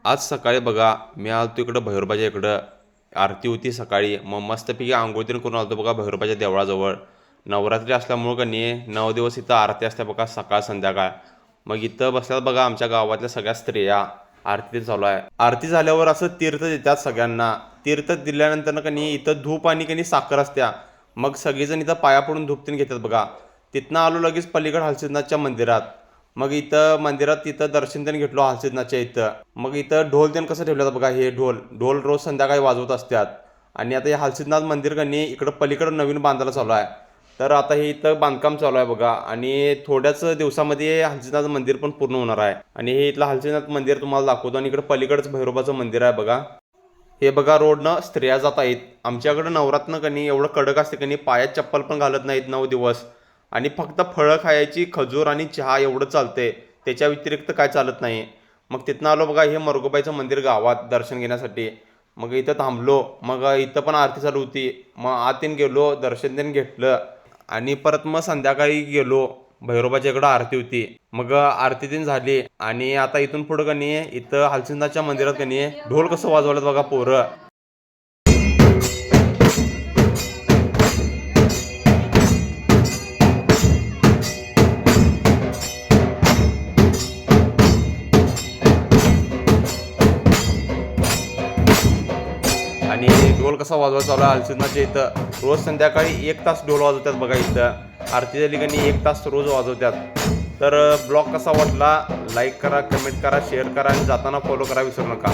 आज सकाळी बघा मी आलतो इकडं भैरोबाच्या इकडं आरती होती सकाळी. मग मस्तपैकी आंघोळ तेन करून आलतो बघा भैरोबाच्या देवळाजवळ. नवरात्री असल्यामुळं का नाही 9 दिवस इथं आरती असते बघा सकाळ संध्याकाळ. मग इथं बसल्यात बघा आमच्या गावातल्या सगळ्या स्त्रिया. आरती चालू आहे. आरती झाल्यावर असं तीर्थ देतात सगळ्यांना. तीर्थ दिल्यानंतर का नाही इथं धूप आणि का नाही साखर असत्या. मग सगळेजण इथं पाया पडून धूप तेन घेतात बघा. तिथनं आलो लगेच पलीकडे हलसिद्धनाथच्या मंदिरात. मग इथं मंदिरात तिथं दर्शन त्यांनी घेतलो हलसिद्धनाथच्या इथं. मग इथं ढोल त्यानं कसं ठेवलं बघा. हे ढोल ढोल रोज संध्याकाळी वाजवत असतात. आणि आता हे हलसिद्धनाथ मंदिर का नाही इकडं पलीकडं नवीन बांधायला चालू आहे. तर आता हे इथं बांधकाम चालू आहे बघा. आणि थोड्याच दिवसामध्ये हलसिद्धनाथ मंदिर पण पूर्ण होणार आहे. आणि हे इथलं हलसिद्धनाथ मंदिर तुम्हाला दाखवतो. आणि इकडं पलीकडचं भैरोबाचं मंदिर आहे बघा. हे बघा रोडनं स्त्रिया जात आहेत. आमच्याकडं नवरात्र कनी एवढं कडक असते कनी पायात चप्पल पण घालत नाहीत 9 दिवस. आणि फक्त फळं खायची, खजूर आणि चहा एवढं चालतंय. त्याच्या व्यतिरिक्त काय चालत नाही. मग तिथनं आलो बघा हे मरगोबाईचं मंदिर गावात दर्शन घेण्यासाठी. मग इथं थांबलो. मग इथं पण आरती चालू होती. मग आत गेलो दर्शन देऊन घेतलं. आणि परत मग संध्याकाळी गेलो भैरोबाच्या इकडं आरती होती. मग आरती दिन झाली. आणि आता इथून पुढं का नाही इथं हलसिद्धनाथच्या मंदिरात का नाही ढोल कसं वाजवलं बघा पोरं. आणि ढोल कसा वाजवायचा चालू आहे हलसिद्धनाथच्या इथं. रोज संध्याकाळी 1 तास ढोल वाजवतात बघा इथं. आरती झाली का नाही 1 तास रोज वाजवतात. तर ब्लॉग कसा वाटला लाईक करा, कमेंट करा, शेअर करा आणि जाताना फॉलो करा विसरू नका.